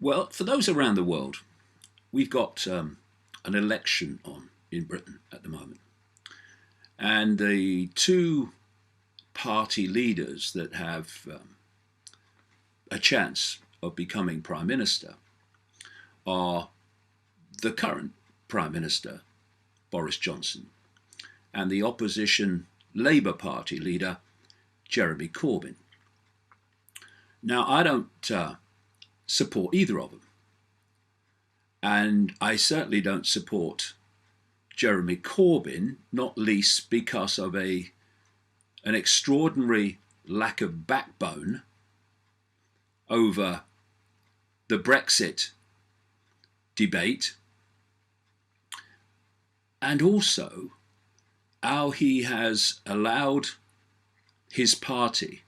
Well, for those around the world, we've got an election on in Britain at the moment. And the two party leaders that have a chance of becoming Prime Minister are the current Prime Minister, Boris Johnson, and the opposition Labour Party leader, Jeremy Corbyn. Now, I don't support either of them. And I certainly don't support Jeremy Corbyn, not least because of an extraordinary lack of backbone over the Brexit debate, and also how he has allowed his party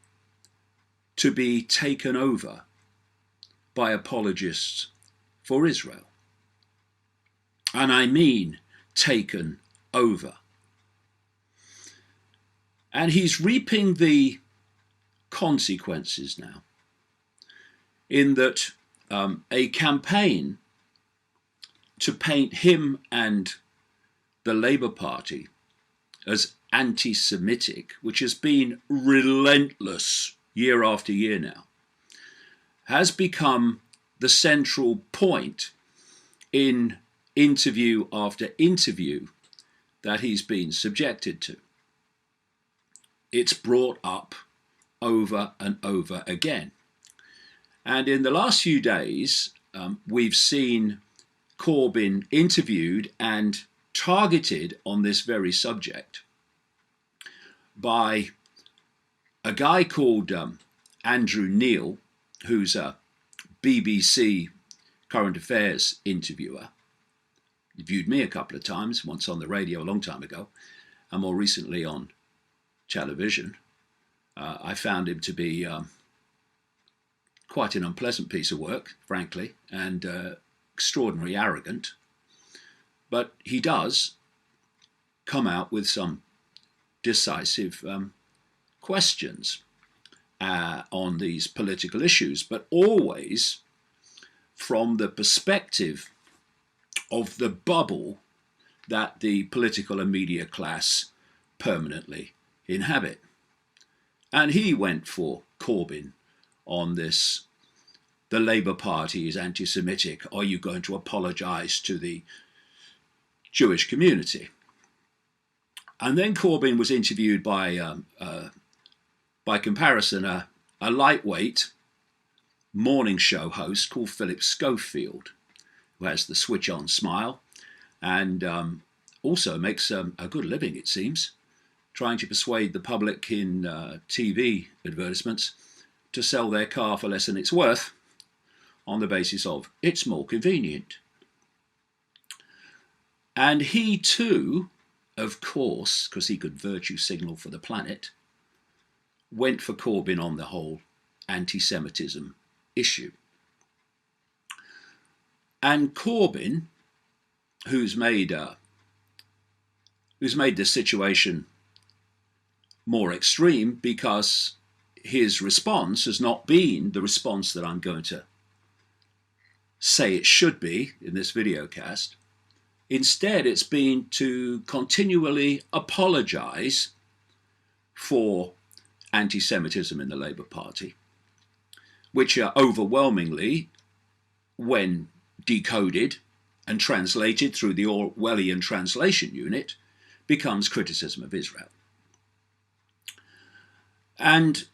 to be taken over by apologists for Israel. And I mean taken over. And he's reaping the consequences now, in that a campaign to paint him and the Labour Party as anti-Semitic, which has been relentless year after year now, has become the central point in interview after interview that he's been subjected to. It's brought up over and over again. And in the last few days, we've seen Corbyn interviewed and targeted on this very subject by a guy called Andrew Neil, who's a BBC current affairs interviewer. He viewed me a couple of times, once on the radio a long time ago, and more recently on television. I found him to be quite an unpleasant piece of work, frankly, and extraordinarily arrogant. But he does come out with some decisive questions on these political issues, but always from the perspective of the bubble that the political and media class permanently inhabit. And he went for Corbyn on this: the Labour Party is anti-Semitic. Are you going to apologise to the Jewish community? And then Corbyn was interviewed by comparison, a lightweight morning show host called Philip Schofield, who has the switch-on smile and also makes a good living, it seems, trying to persuade the public in TV advertisements to sell their car for less than it's worth on the basis of it's more convenient. And he too, of course, because he could virtue signal for the planet, went for Corbyn on the whole anti-Semitism issue. And Corbyn, who's made the situation more extreme because his response has not been the response that I'm going to say it should be in this video cast. Instead, it's been to continually apologise for anti-Semitism in the Labour Party, which are overwhelmingly, when decoded and translated through the Orwellian translation unit, becomes criticism of Israel. And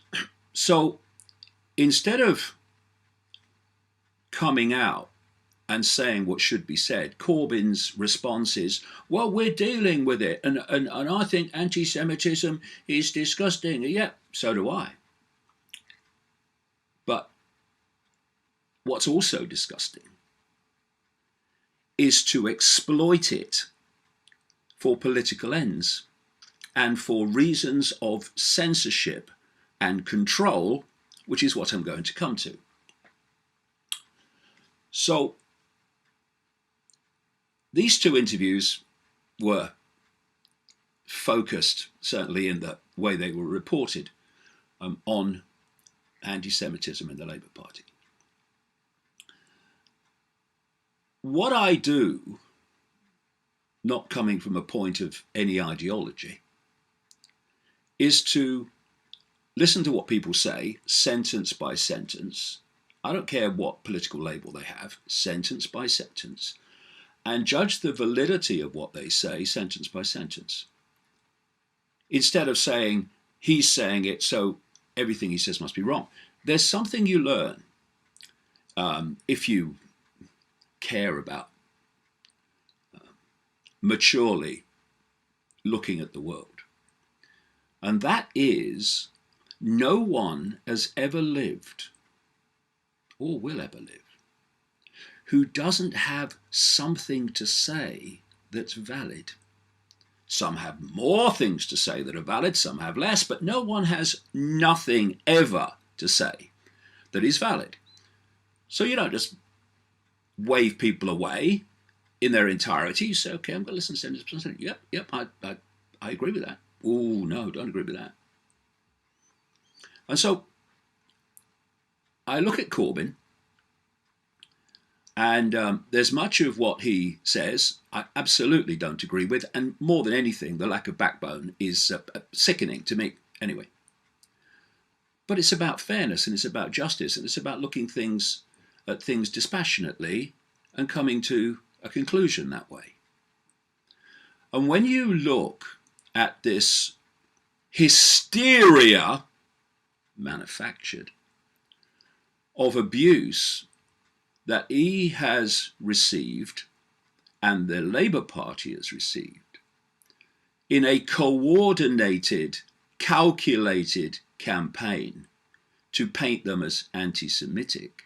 so instead of coming out and saying what should be said, Corbyn's response is, well, we're dealing with it, and I think anti-Semitism is disgusting. Yeah, so do I. But what's also disgusting is to exploit it for political ends and for reasons of censorship and control, which is what I'm going to come to. So these two interviews were focused, certainly in the way they were reported, on anti-Semitism in the Labour Party. what I do, not coming from a point of any ideology, is to listen to what people say, sentence by sentence. I don't care what political label they have, sentence by sentence, and judge the validity of what they say, sentence by sentence. Instead of saying, he's saying it, so everything he says must be wrong. There's something you learn if you care about maturely looking at the world. And that is, no one has ever lived, or will ever live, who doesn't have something to say that's valid. Some have more things to say that are valid, some have less, but no one has nothing ever to say that is valid. So you don't just wave people away in their entirety. You say, okay, I'm going to listen to sentence. Yep, I agree with that. Oh, no, don't agree with that. And so I look at Corbyn, and there's much of what he says I absolutely don't agree with, and more than anything, the lack of backbone is sickening to me anyway. But it's about fairness, and it's about justice, and it's about looking at things dispassionately and coming to a conclusion that way. And when you look at this hysteria, manufactured, of abuse that he has received and the Labour Party has received in a coordinated, calculated campaign to paint them as anti-Semitic,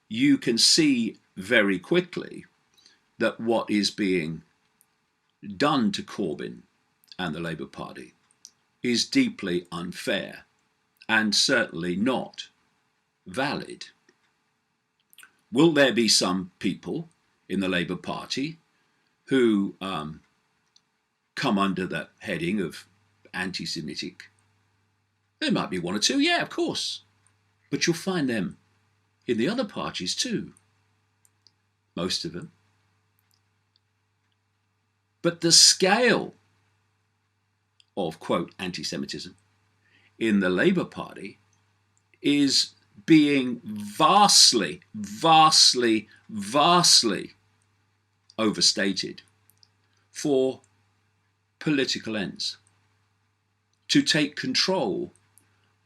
you can see very quickly that what is being done to Corbyn and the Labour Party is deeply unfair and certainly not valid. Will there be some people in the Labour Party who come under the heading of anti-Semitic? There might be one or two, yeah, of course. But you'll find them in the other parties too. Most of them. But the scale of, quote, anti-Semitism in the Labour Party is being vastly overstated for political ends, to take control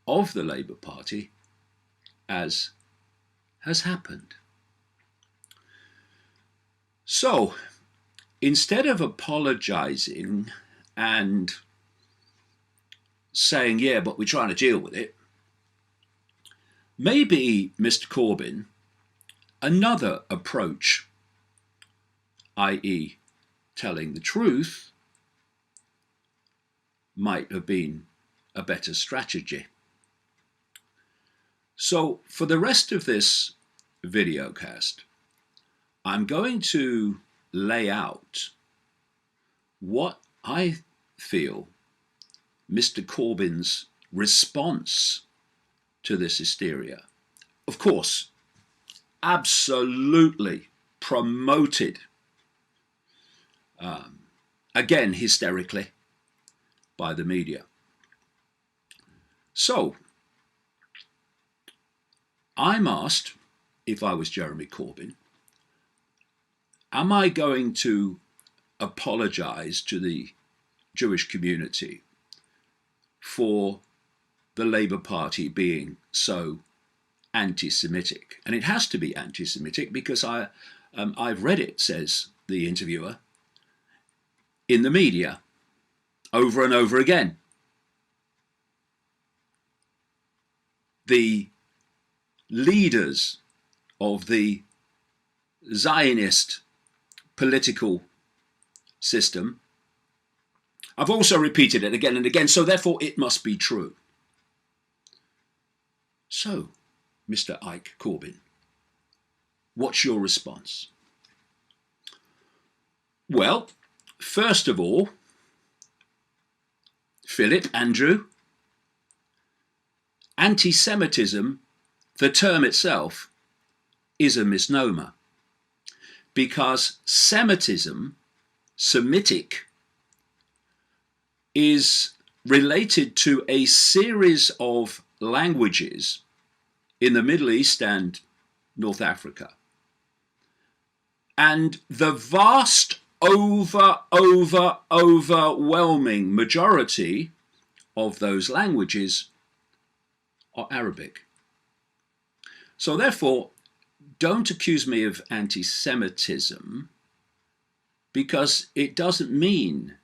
of the Labour Party, as has happened. So, instead of apologising and saying, yeah, but we're trying to deal with it, maybe, Mr. Corbyn, another approach, i.e. telling the truth, might have been a better strategy. So for the rest of this videocast, I'm going to lay out what I feel Mr. Corbyn's response to this hysteria, of course, absolutely promoted, again hysterically, by the media. So, I'm asked, if I was Jeremy Corbyn, am I going to apologise to the Jewish community for the Labour Party being so anti-Semitic? And it has to be anti-Semitic because I've read it, says the interviewer, in the media over and over again. The leaders of the Zionist political system, I've also repeated it again and again, so therefore it must be true. So, Mr. Icke Corbyn, what's your response? Well, first of all, Philip, Andrew, anti-Semitism, the term itself, is a misnomer. because Semitic, is related to a series of languages in the Middle East and North Africa. And the vast, overwhelming majority of those languages are Arabic. So therefore, don't accuse me of anti-Semitism, because it doesn't mean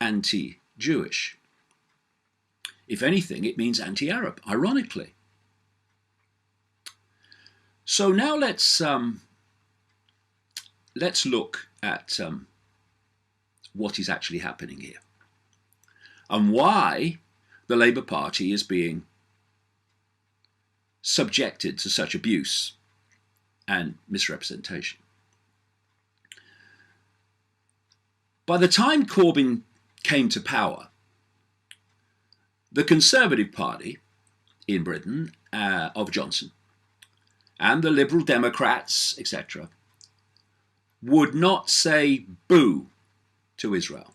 anti-Jewish. If anything, it means anti-Arab, ironically. So now let's look at what is actually happening here and why the Labour Party is being subjected to such abuse and misrepresentation. By the time Corbyn came to power, the Conservative Party in Britain of Johnson and the Liberal Democrats, etc., would not say boo to Israel.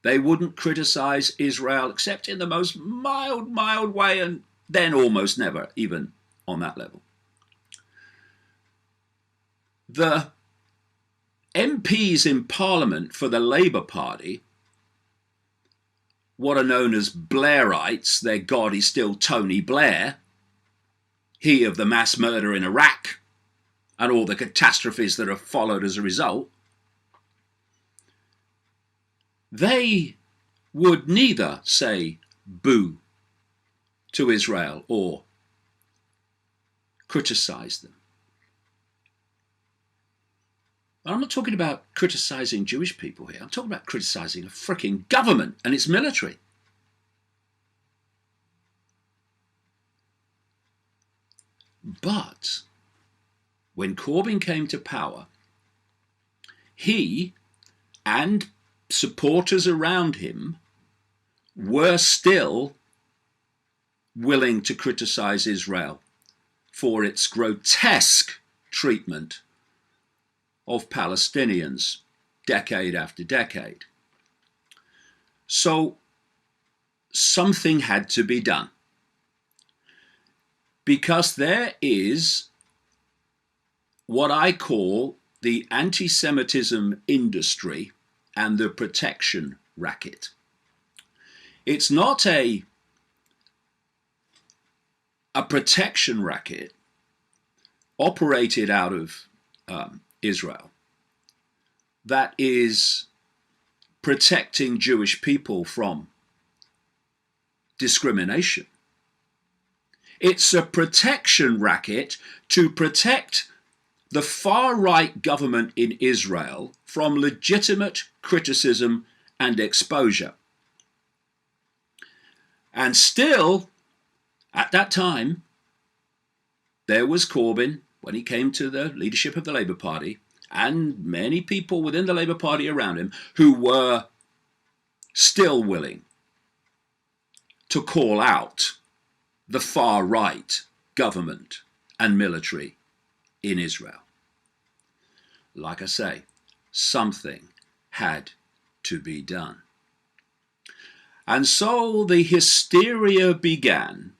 They wouldn't criticize Israel except in the most mild way, and then almost never even on that level. The MPs in Parliament for the Labour Party, what are known as Blairites, their god is still Tony Blair, he of the mass murder in Iraq and all the catastrophes that have followed as a result, they would neither say boo to Israel or criticize them. I'm not talking about criticizing Jewish people here. I'm talking about criticizing a freaking government and its military. But when Corbyn came to power, he and supporters around him were still willing to criticize Israel for its grotesque treatment of Palestinians decade after decade. So something had to be done, because there is what I call the anti-Semitism industry and the protection racket. It's not a protection racket operated out of Israel that is protecting Jewish people from discrimination. It's a protection racket to protect the far-right government in Israel from legitimate criticism and exposure. And still, at that time, there was Corbyn, when he came to the leadership of the Labour Party, and many people within the Labour Party around him who were still willing to call out the far-right government and military in Israel. Like I say, something had to be done. And so the hysteria began,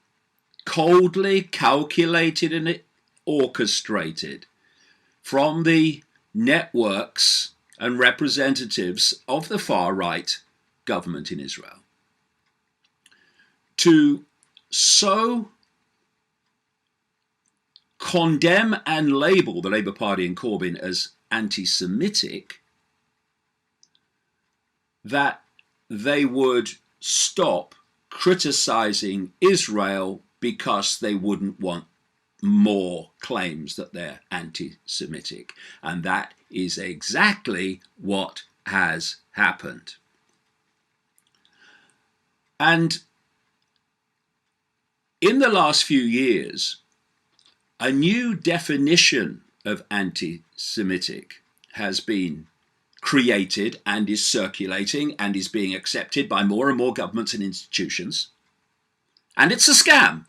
coldly calculated and orchestrated from the networks and representatives of the far-right government in Israel to so condemn and label the Labour Party and Corbyn as anti-Semitic that they would stop criticizing Israel because they wouldn't want more claims that they're anti-Semitic. And that is exactly what has happened. And in the last few years, a new definition of anti-Semitic has been created and is circulating and is being accepted by more and more governments and institutions. And it's a scam.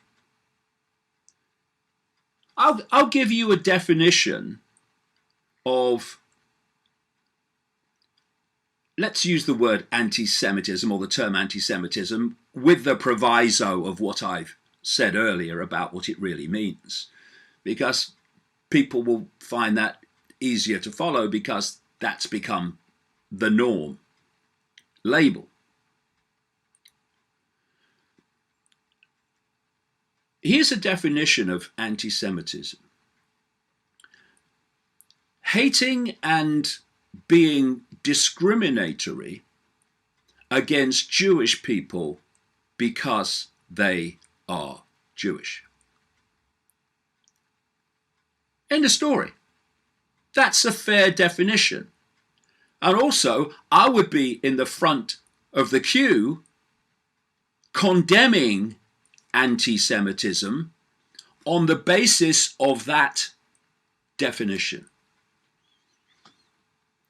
I'll give you a definition of, let's use the word anti-Semitism or the term anti-Semitism with the proviso of what I've said earlier about what it really means, because people will find that easier to follow because that's become the norm label. Here's a definition of anti-Semitism: hating and being discriminatory against Jewish people because they are Jewish. End of story. That's a fair definition. And also, I would be in the front of the queue condemning anti-Semitism on the basis of that definition.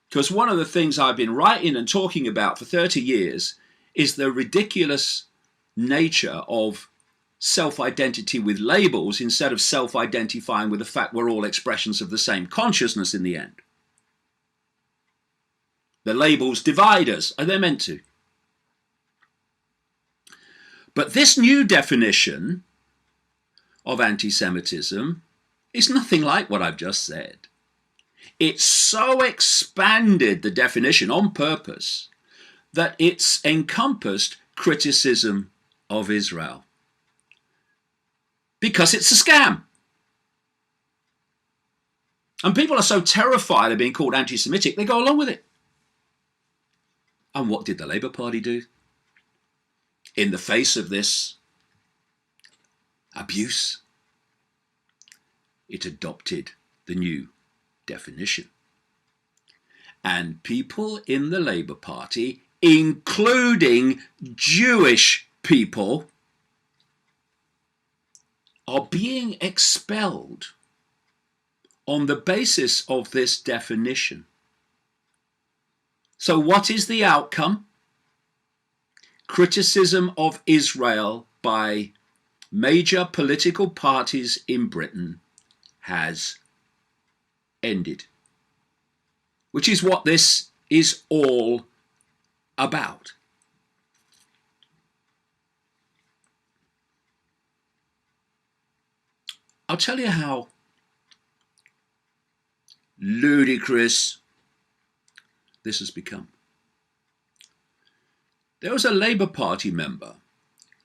Because one of the things I've been writing and talking about for 30 years is the ridiculous nature of self-identity with labels instead of self-identifying with the fact we're all expressions of the same consciousness in the end. The labels divide us, and they're meant to. But this new definition of anti-Semitism is nothing like what I've just said. It's so expanded the definition on purpose that it's encompassed criticism of Israel. Because it's a scam. And people are so terrified of being called anti-Semitic, they go along with it. And what did the Labour Party do? In the face of this abuse, it adopted the new definition. And people in the Labour Party, including Jewish people, are being expelled on the basis of this definition. So what is the outcome? Criticism of Israel by major political parties in Britain has ended, which is what this is all about. I'll tell you how ludicrous this has become. There was a Labour Party member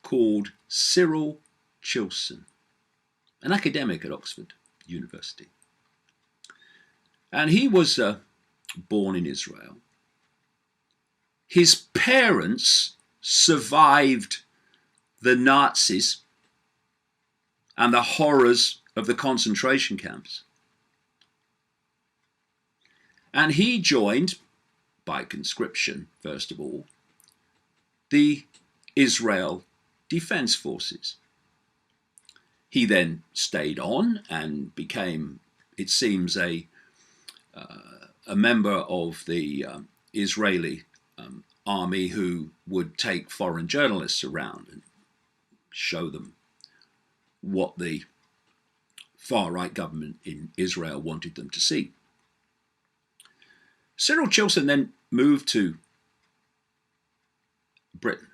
called Cyril Chilson, an academic at Oxford University. And he was born in Israel. His parents survived the Nazis and the horrors of the concentration camps. And he joined, by conscription, first of all, the Israel Defense Forces. He then stayed on and became, it seems, a member of the Israeli army who would take foreign journalists around and show them what the far-right government in Israel wanted them to see. Cyril Chilson then moved to Britain,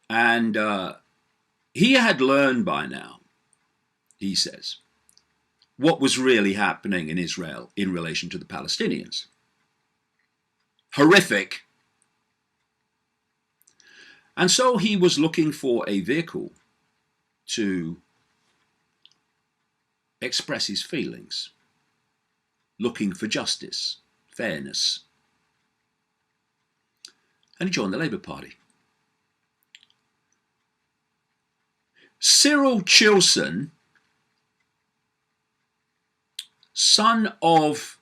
and he had learned by now, he says, what was really happening in Israel in relation to the Palestinians. Horrific. And so he was looking for a vehicle to express his feelings, looking for justice, fairness. And he joined the Labour Party. Cyril Chilson, son of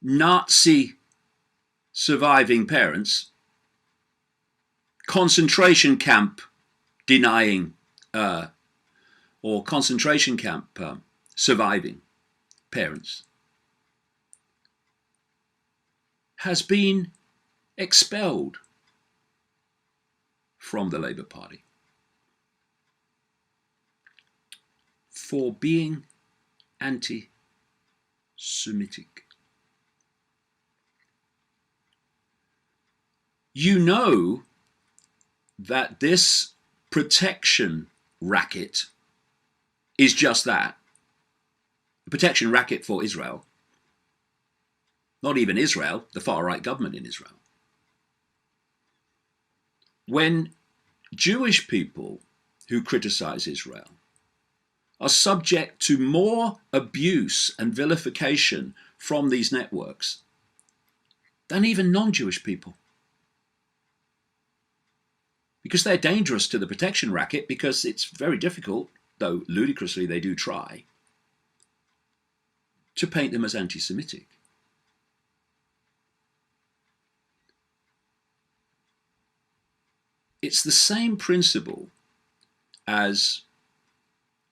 Nazi surviving parents, concentration camp denying or concentration camp surviving parents, has been expelled from the Labour Party for being anti-Semitic. Semitic. You know that this protection racket is just that, a protection racket for Israel. Not even Israel, the far-right government in Israel. When Jewish people who criticize Israel are subject to more abuse and vilification from these networks than even non-Jewish people. Because they're dangerous to the protection racket, because it's very difficult, though ludicrously they do try, to paint them as anti-Semitic. It's the same principle as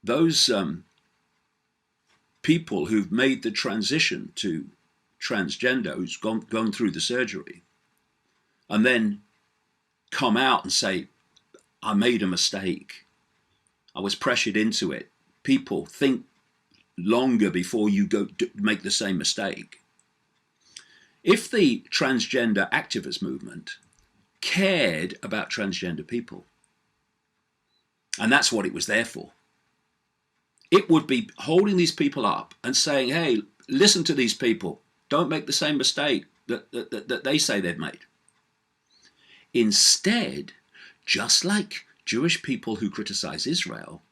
those people who've made the transition to transgender, who's gone through the surgery, and then come out and say, I made a mistake. I was pressured into it. People, think longer before you go make the same mistake. If the transgender activist movement cared about transgender people, and that's what it was there for, it would be holding these people up and saying, hey, listen to these people. Don't make the same mistake that they say they've made. Instead, just like Jewish people who criticize Israel,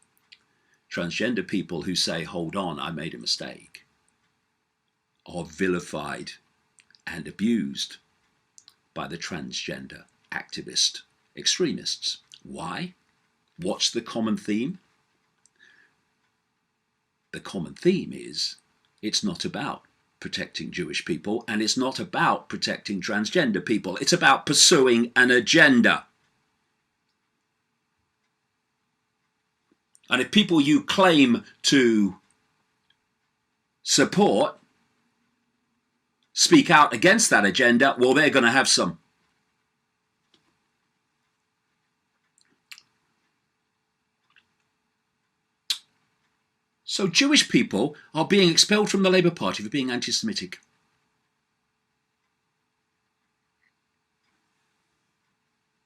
transgender people who say, hold on, I made a mistake, are vilified and abused by the transgender activist extremists. Why? What's the common theme? The common theme is it's not about protecting Jewish people, and it's not about protecting transgender people. It's about pursuing an agenda. And if people you claim to support speak out against that agenda, well, they're going to have some. So Jewish people are being expelled from the Labour Party for being anti-Semitic.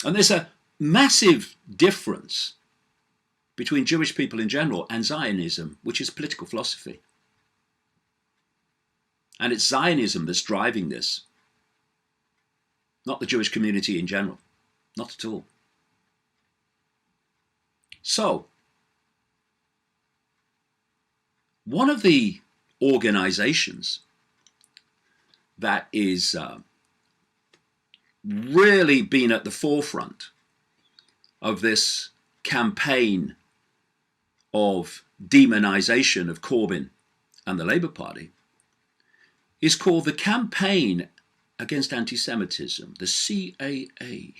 And there's a massive difference between Jewish people in general and Zionism, which is political philosophy. And it's Zionism that's driving this, not the Jewish community in general, not at all. So, one of the organizations that is really been at the forefront of this campaign of demonization of Corbyn and the Labour Party is called the Campaign Against Anti-Semitism, the CAA.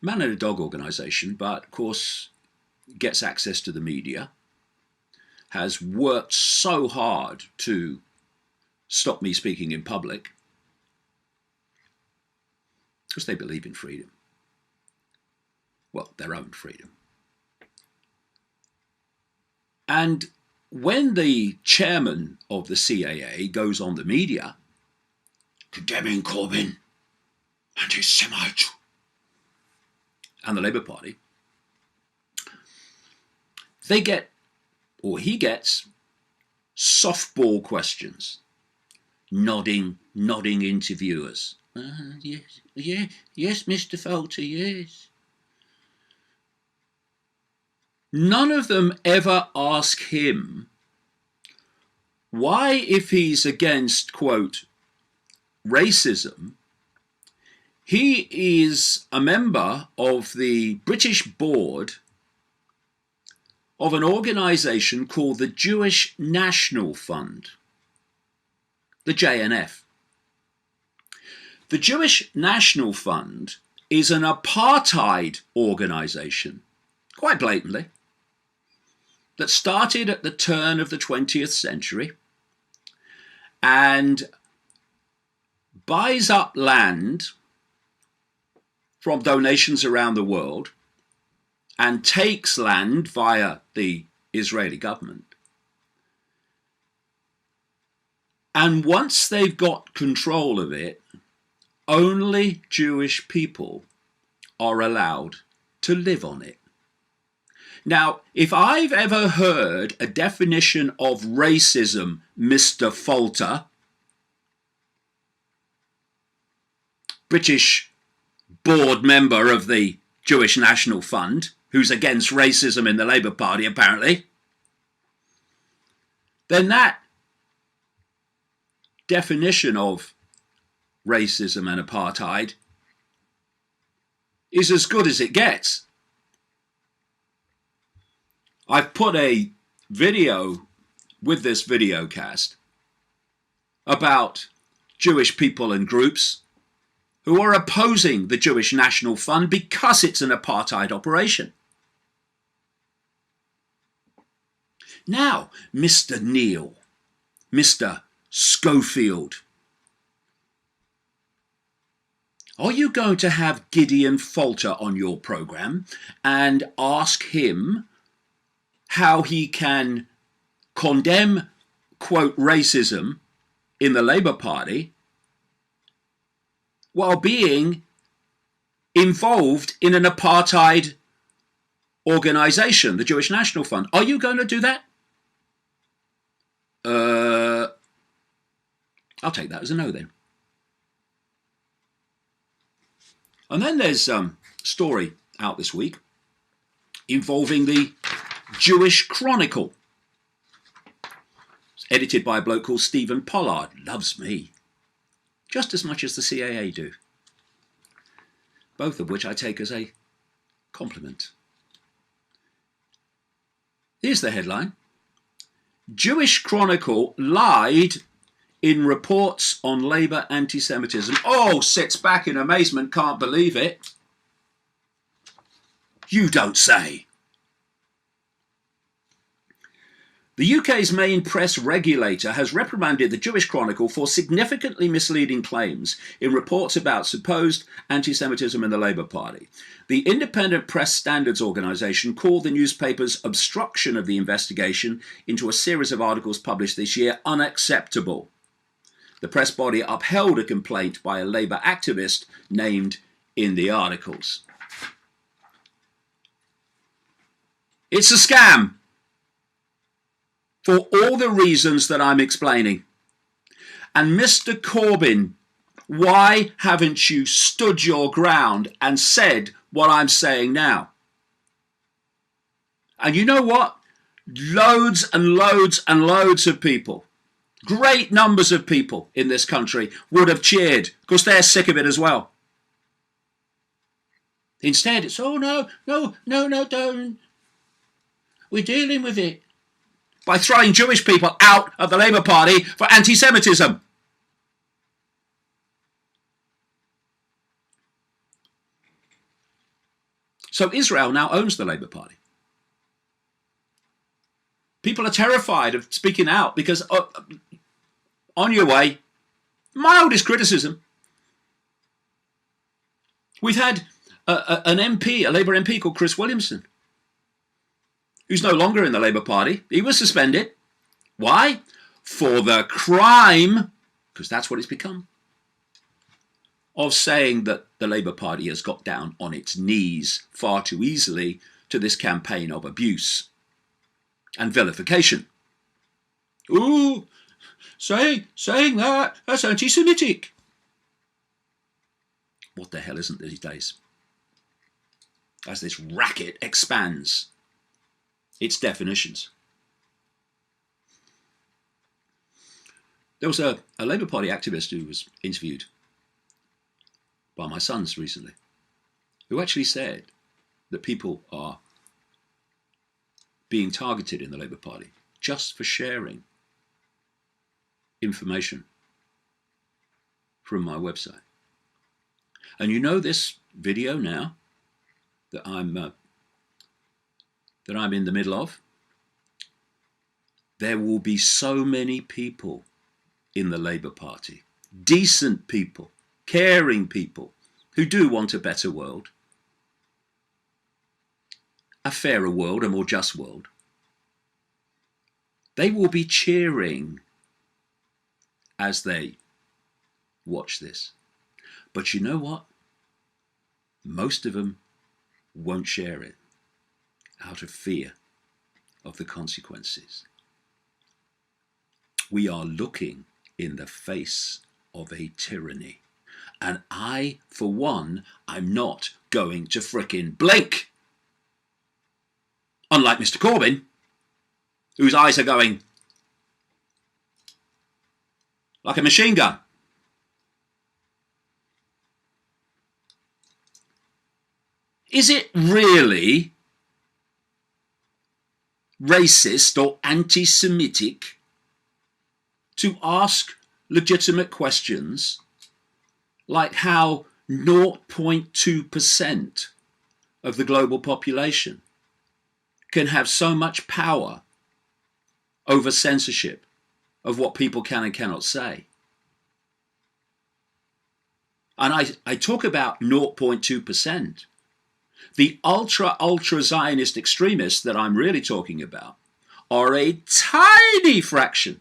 Man and a dog organization, but of course gets access to the media, has worked so hard to stop me speaking in public because they believe in freedom. Well, their own freedom. And when the chairman of the CAA goes on the media condemning Corbyn and his Semite and the Labour Party, they get, or he gets, softball questions, nodding interviewers. Yes, Mr. Falter, yes. None of them ever ask him why, if he's against, quote, racism, he is a member of the British board of an organization called the Jewish National Fund, the JNF. The Jewish National Fund is an apartheid organization, quite blatantly, that started at the turn of the 20th century and buys up land from donations around the world and takes land via the Israeli government And once they've got control of it, only Jewish people are allowed to live on it. Now, if I've ever heard a definition of racism, Mr. Falter, British board member of the Jewish National Fund, who's against racism in the Labour Party apparently, then that definition of racism and apartheid is as good as it gets. I've put a video with this video cast about Jewish people and groups who are opposing the Jewish National Fund because it's an apartheid operation. Now, Mr. Neil, Mr. Schofield, are you going to have Gideon Falter on your programme and ask him how he can condemn, quote, racism in the Labour Party while being involved in an apartheid organisation, the Jewish National Fund? Are you going to do that? I'll take that as a no then. And then there's a story out this week involving the Jewish Chronicle. It's edited by a bloke called Stephen Pollard. Loves me. Just as much as the CAA do. Both of which I take as a compliment. Here's the headline. Jewish Chronicle lied in reports on Labour anti-Semitism. Oh, sits back in amazement, can't believe it. You don't say. The UK's main press regulator has reprimanded the Jewish Chronicle for significantly misleading claims in reports about supposed anti-Semitism in the Labour Party. The Independent Press Standards Organisation called the newspaper's obstruction of the investigation into a series of articles published this year unacceptable. The press body upheld a complaint by a Labour activist named in the articles. It's a scam for all the reasons that I'm explaining. And Mr. Corbyn, why haven't you stood your ground and said what I'm saying now? And you know what? Loads and loads and loads of people, great numbers of people in this country would have cheered because they're sick of it as well. Instead, it's, oh, no, don't. We're dealing with it by throwing Jewish people out of the Labour Party for anti-Semitism. So Israel now owns the Labour Party. People are terrified of speaking out because, on your way, mildest criticism. We've had an MP, a Labour MP called Chris Williamson, who's no longer in the Labour Party. He was suspended. Why? For the crime, because that's what it's become, of saying that the Labour Party has got down on its knees far too easily to this campaign of abuse and vilification. Ooh, saying that's anti-Semitic. What the hell isn't these days? As this racket expands its definitions. There was a Labour Party activist who was interviewed by my sons recently, who actually said that people are being targeted in the Labour Party just for sharing information from my website. And you know this video now that I'm in the middle of? There will be so many people in the Labour Party, decent people, caring people, who do want a better world, a fairer world, a more just world. They will be cheering as they watch this. But you know what? Most of them won't share it out of fear of the consequences. We are looking in the face of a tyranny. And I, for one, I'm not going to frickin' blink. Unlike Mr. Corbyn, whose eyes are going like a machine gun. Is it really racist or anti-Semitic to ask legitimate questions like how 0.2% of the global population can have so much power over censorship of what people can and cannot say? And I talk about 0.2%. The ultra Zionist extremists that I'm really talking about are a tiny fraction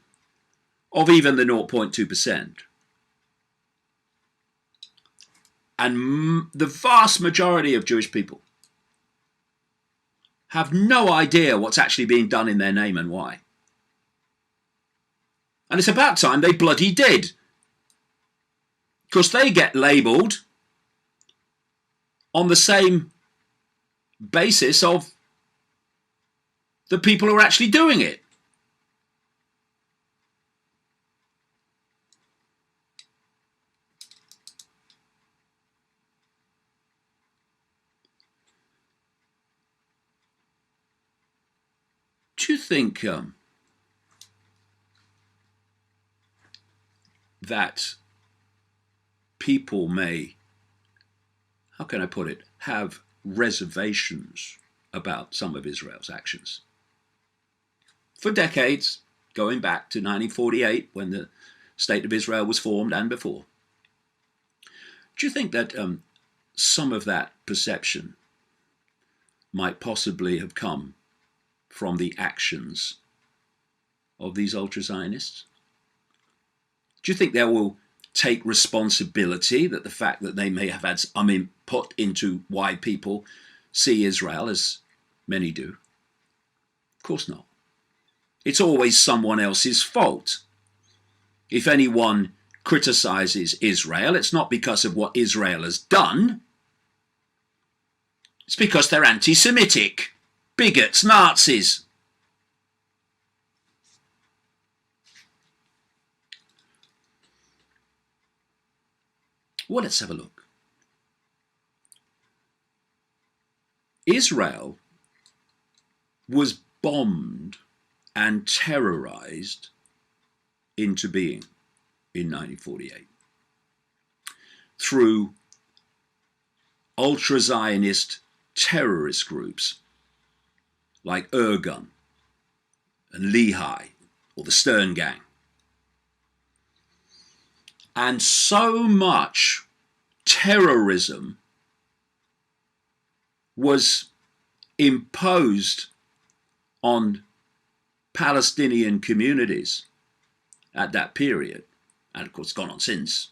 of even the 0.2%. And the vast majority of Jewish people have no idea what's actually being done in their name and why. And it's about time they bloody did. Because they get labelled on the same basis of the people who are actually doing it. Do you think that people may, how can I put it, have reservations about some of Israel's actions? For decades, going back to 1948, when the State of Israel was formed and before. Do you think that some of that perception might possibly have come from the actions of these ultra-Zionists? Do you think they will take responsibility that the fact that they may have had some input into why people see Israel, as many do? Of course not. It's always someone else's fault. If anyone criticizes Israel, it's not because of what Israel has done. It's because they're anti-Semitic, bigots, Nazis. Well, let's have a look. Israel was bombed and terrorized into being in 1948 through ultra-Zionist terrorist groups like Irgun and Lehi, or the Stern Gang. And so much terrorism was imposed on Palestinian communities at that period, and of course it's gone on since,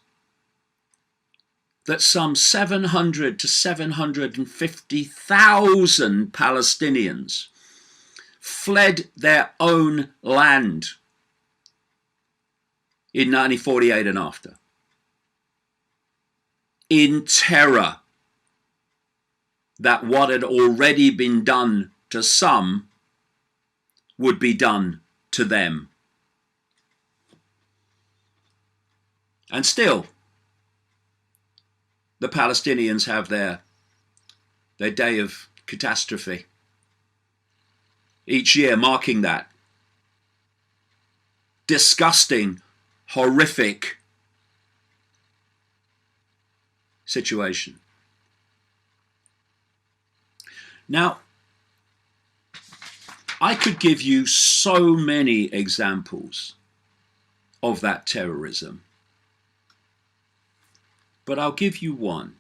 that some 700 to 750,000 Palestinians fled their own land in 1948 and after, in terror that what had already been done to some would be done to them. And still, the Palestinians have their day of catastrophe each year, marking that disgusting, horrific situation. Now, I could give you so many examples of that terrorism, but I'll give you one.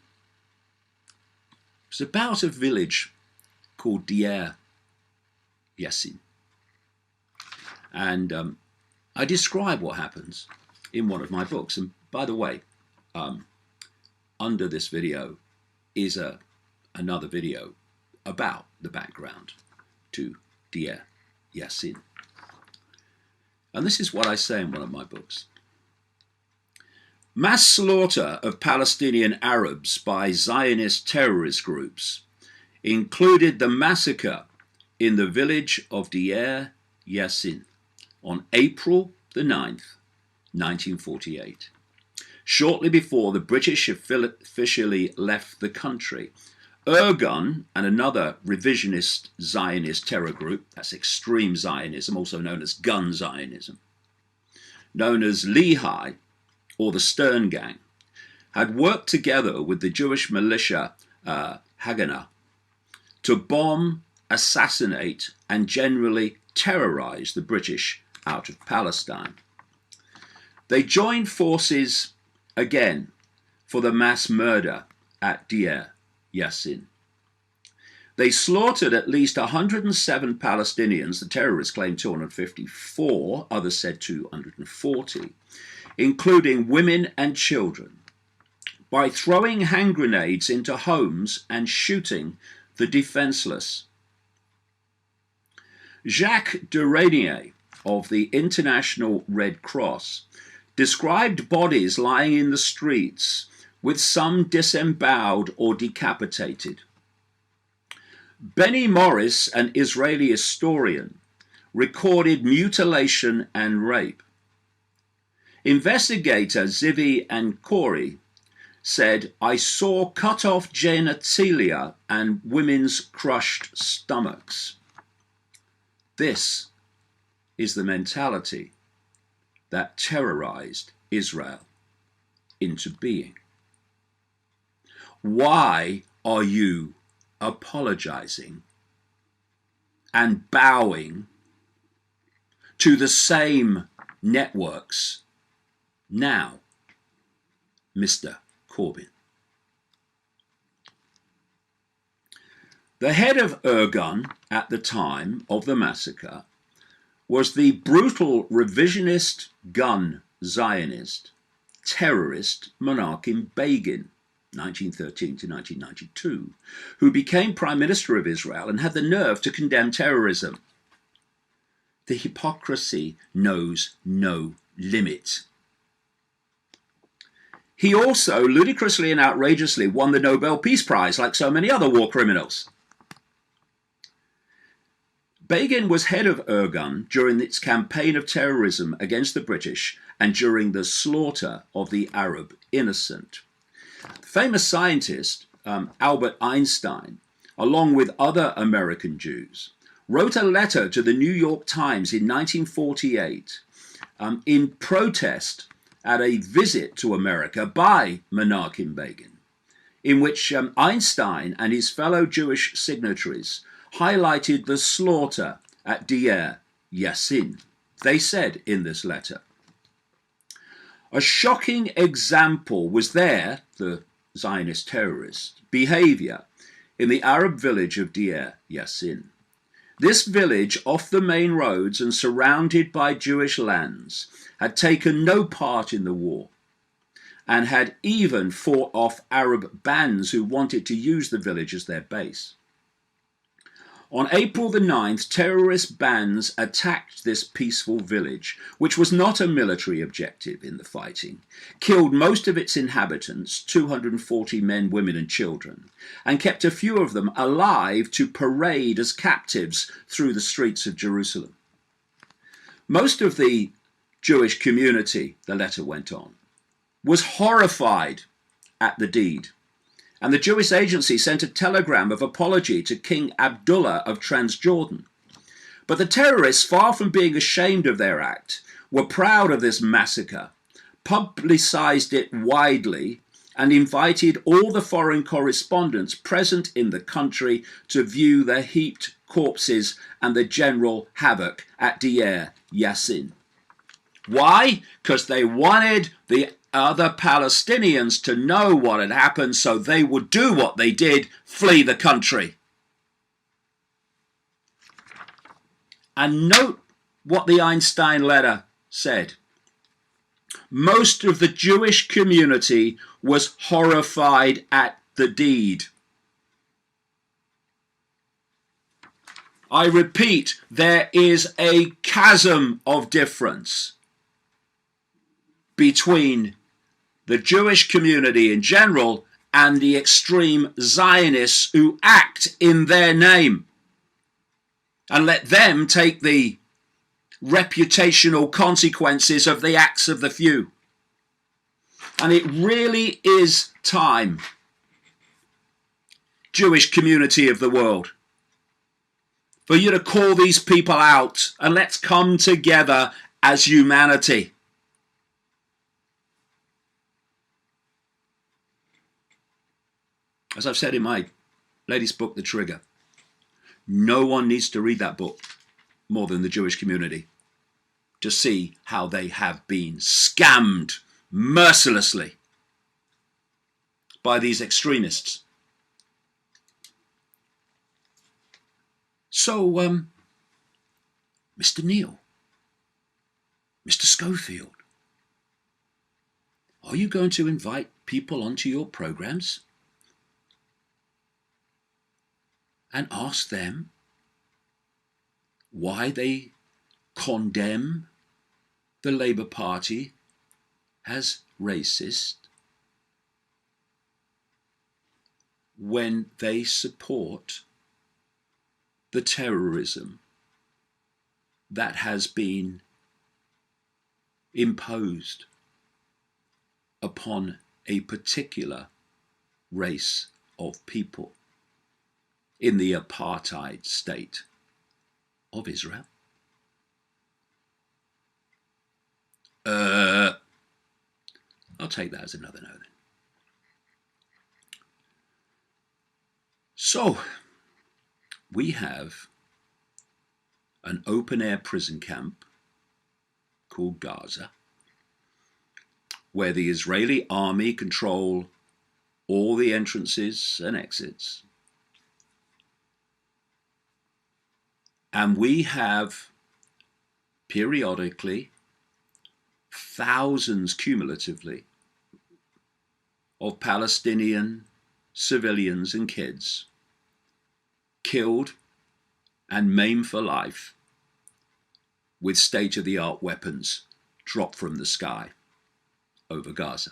It's about a village called Deir Yassin. And I describe what happens. in one of my books. And by the way, under this video is another video about the background to Deir Yassin. And this is what I say in one of my books. Mass slaughter of Palestinian Arabs by Zionist terrorist groups included the massacre in the village of Deir Yassin on April the 9th, 1948. Shortly before the British officially left the country, Irgun and another revisionist Zionist terror group, that's extreme Zionism, also known as gun Zionism, known as Lehi, or the Stern Gang, had worked together with the Jewish militia Haganah to bomb, assassinate, and generally terrorize the British out of Palestine. They joined forces again for the mass murder at Deir Yassin. They slaughtered at least 107 Palestinians, the terrorists claimed 254, others said 240, including women and children, by throwing hand grenades into homes and shooting the defenseless. Jacques de Reynier of the International Red Cross described bodies lying in the streets, with some disemboweled or decapitated. Benny Morris, an Israeli historian, recorded mutilation and rape. Investigator Zivi and Corey said, "I saw cut-off genitalia and women's crushed stomachs." This is the mentality that terrorized Israel into being. Why are you apologizing and bowing to the same networks now, Mr. Corbyn? The head of Irgun at the time of the massacre was the brutal revisionist gun Zionist terrorist Menachem Begin, 1913 to 1992, who became Prime Minister of Israel and had the nerve to condemn terrorism. The hypocrisy knows no limit. He also, ludicrously and outrageously, won the Nobel Peace Prize like so many other war criminals. Begin was head of Irgun during its campaign of terrorism against the British and during the slaughter of the Arab innocent. Famous scientist Albert Einstein, along with other American Jews, wrote a letter to the New York Times in 1948 in protest at a visit to America by Menachem Begin, in which Einstein and his fellow Jewish signatories highlighted the slaughter at Deir Yassin. They said in this letter, "A shocking example was there, the Zionist terrorist behavior in the Arab village of Deir Yassin. This village, off the main roads and surrounded by Jewish lands, had taken no part in the war and had even fought off Arab bands who wanted to use the village as their base. On April the 9th, terrorist bands attacked this peaceful village, which was not a military objective in the fighting, killed most of its inhabitants, 240 men, women and children, and kept a few of them alive to parade as captives through the streets of Jerusalem. Most of the Jewish community," the letter went on, "was horrified at the deed. And the Jewish agency sent a telegram of apology to King Abdullah of Transjordan. But the terrorists, far from being ashamed of their act, were proud of this massacre, publicized it widely, and invited all the foreign correspondents present in the country to view the heaped corpses and the general havoc at Deir Yassin. Why? Because they wanted the other Palestinians to know what had happened so they would do what they did, flee the country." And note what the Einstein letter said. Most of the Jewish community was horrified at the deed. I repeat, there is a chasm of difference between the Jewish community in general and the extreme Zionists who act in their name, and let them take the reputational consequences of the acts of the few. And it really is time, Jewish community of the world, for you to call these people out, and let's come together as humanity. As I've said in my latest book, The Trigger, no one needs to read that book more than the Jewish community to see how they have been scammed mercilessly by these extremists. So, Mr. Neal, Mr. Schofield, are you going to invite people onto your programs and ask them why they condemn the Labour Party as racist when they support the terrorism that has been imposed upon a particular race of people in the apartheid state of Israel? I'll take that as another no then. So, we have an open-air prison camp called Gaza, where the Israeli army control all the entrances and exits. And we have periodically thousands cumulatively of Palestinian civilians and kids killed and maimed for life with state-of-the-art weapons dropped from the sky over Gaza.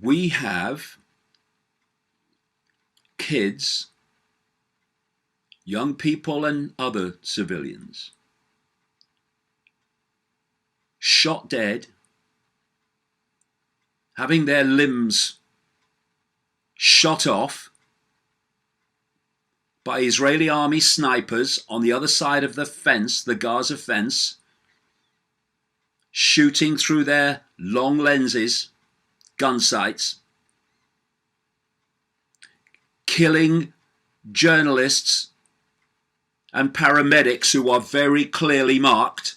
We have kids, young people and other civilians shot dead, having their limbs shot off by Israeli army snipers on the other side of the fence, the Gaza fence, shooting through their long lenses, gun sights, killing journalists and paramedics who are very clearly marked.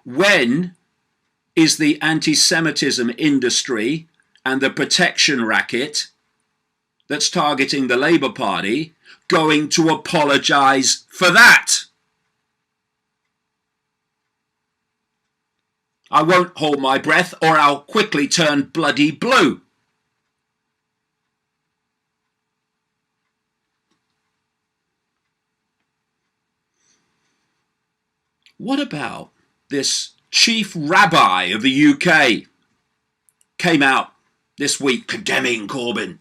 When is the anti-Semitism industry and the protection racket that's targeting the Labour Party going to apologise for that? I won't hold my breath or I'll quickly turn bloody blue. What about this chief rabbi of the UK came out this week condemning Corbyn?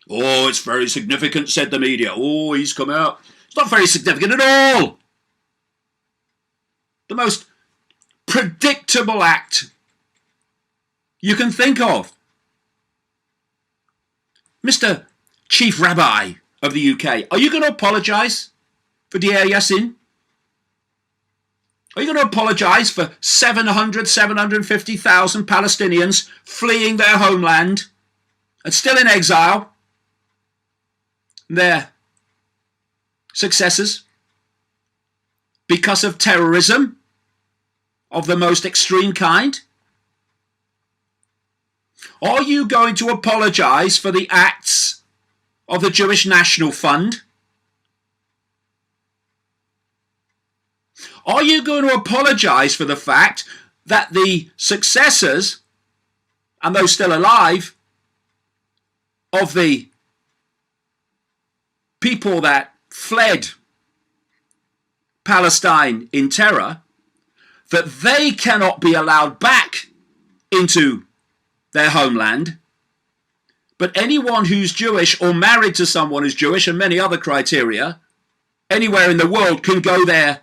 Oh, it's very significant, said the media. Oh, he's come out. It's not very significant at all. The most predictable act you can think of. Mr. Chief Rabbi of the UK, are you going to apologise for Deir Yassin? Are you going to apologise for 750,000 Palestinians fleeing their homeland and still in exile? Their successors because of terrorism of the most extreme kind? Are you going to apologise for the acts of the Jewish National Fund Are you going to apologise for the fact that the successors, and those still alive, of the people that fled Palestine in terror, that they cannot be allowed back into their homeland, but anyone who's Jewish or married to someone who's Jewish, and many other criteria, anywhere in the world can go there?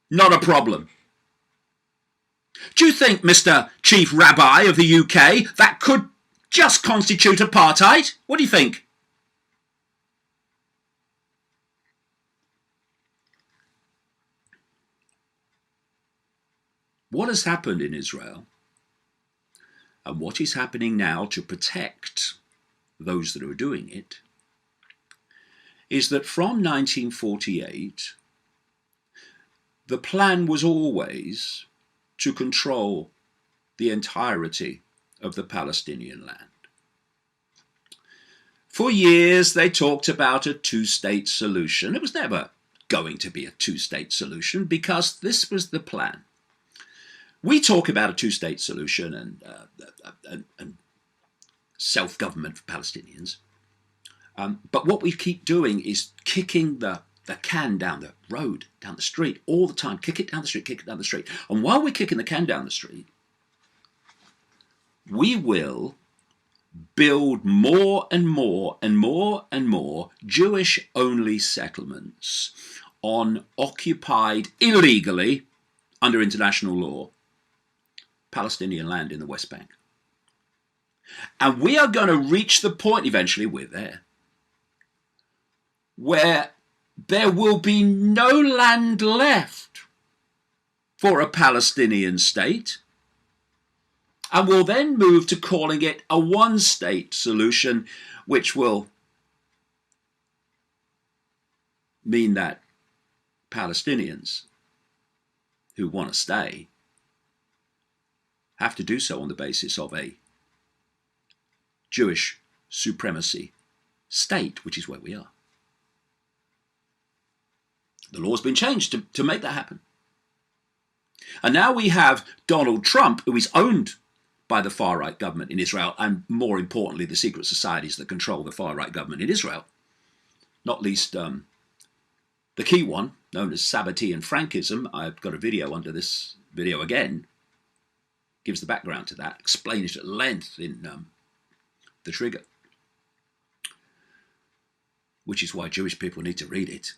Not a problem. Do you think, Mr. Chief Rabbi of the UK, that could just constitute apartheid? What do you think? What has happened in Israel, and what is happening now to protect those that are doing it, is that from 1948, the plan was always to control the entirety of the Palestinian land. For years, they talked about a two-state solution. It was never going to be a two-state solution because this was the plan. We talk about a two-state solution and self-government for Palestinians, but what we keep doing is kicking the can down the road, down the street, all the time. Kick it down the street, kick it down the street. And while we're kicking the can down the street, we will build more and more and more and more Jewish-only settlements on occupied, illegally, under international law, Palestinian land in the West Bank. And we are going to reach the point, eventually we're there, where there will be no land left for a Palestinian state, and we'll then move to calling it a one-state solution, which will mean that Palestinians who want to stay have to do so on the basis of a Jewish supremacy state, which is where we are. The law's been changed to make that happen. And now we have Donald Trump, who is owned by the far-right government in Israel, and more importantly, the secret societies that control the far-right government in Israel, not least the key one, known as Sabbatean Frankism. I've got a video under this video again, gives the background to that, explains it at length in The Trigger, which is why Jewish people need to read it.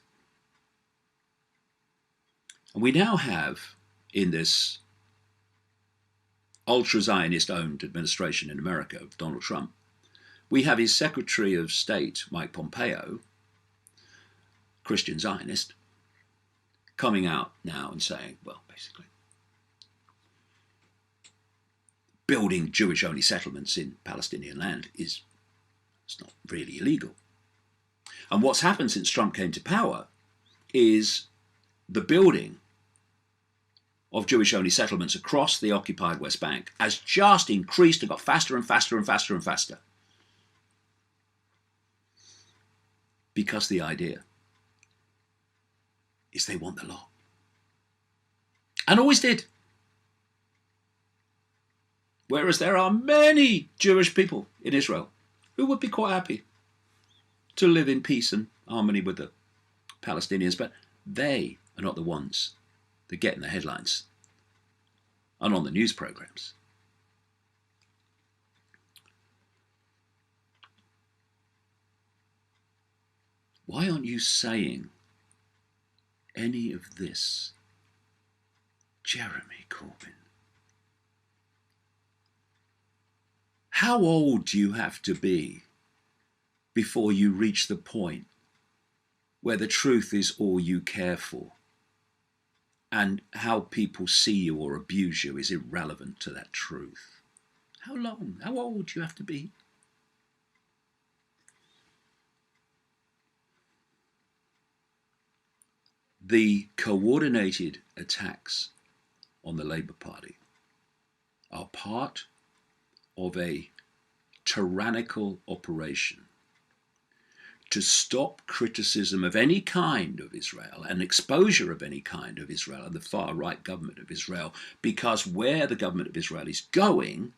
And we now have, in this ultra-Zionist-owned administration in America of Donald Trump, we have his Secretary of State, Mike Pompeo, Christian Zionist, coming out now and saying, well, basically, building Jewish-only settlements in Palestinian land it's not really illegal. And what's happened since Trump came to power is the building of Jewish-only settlements across the occupied West Bank has just increased and got faster and faster and faster and faster. Because the idea is they want the lot. And always did. Whereas there are many Jewish people in Israel who would be quite happy to live in peace and harmony with the Palestinians, but they are not the ones that get in the headlines and on the news programs. Why aren't you saying any of this, Jeremy Corbyn? How old do you have to be before you reach the point where the truth is all you care for, and how people see you or abuse you is irrelevant to that truth? How long? How old do you have to be? The coordinated attacks on the Labour Party are part of a tyrannical operation to stop criticism of any kind of Israel and exposure of any kind of Israel and the far-right government of Israel, because where the government of Israel is going,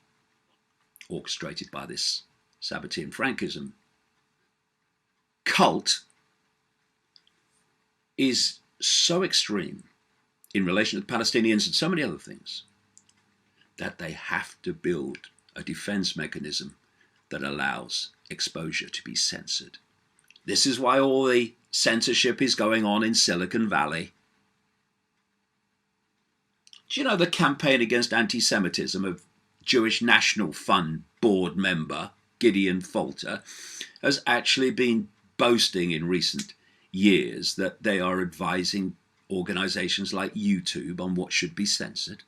orchestrated by this Sabbatean Frankism cult, is so extreme in relation to the Palestinians and so many other things that they have to build a defense mechanism that allows exposure to be censored. This is why all the censorship is going on in Silicon Valley. Do you know the campaign against anti-Semitism of Jewish National Fund board member Gideon Falter has actually been boasting in recent years that they are advising organizations like YouTube on what should be censored?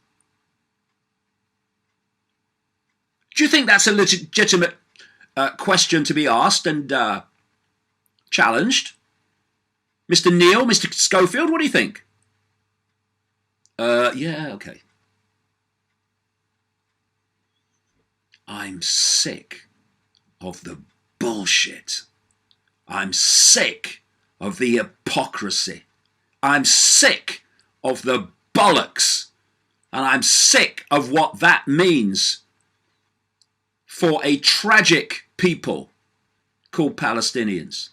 Do you think that's a legitimate question to be asked and challenged? Mr. Neal, Mr. Schofield, what do you think? Yeah, okay. I'm sick of the bullshit. I'm sick of the hypocrisy. I'm sick of the bollocks. And I'm sick of what that means for a tragic people called Palestinians.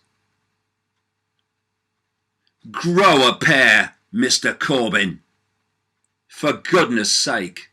Grow a pair, Mr. Corbyn. For goodness sake.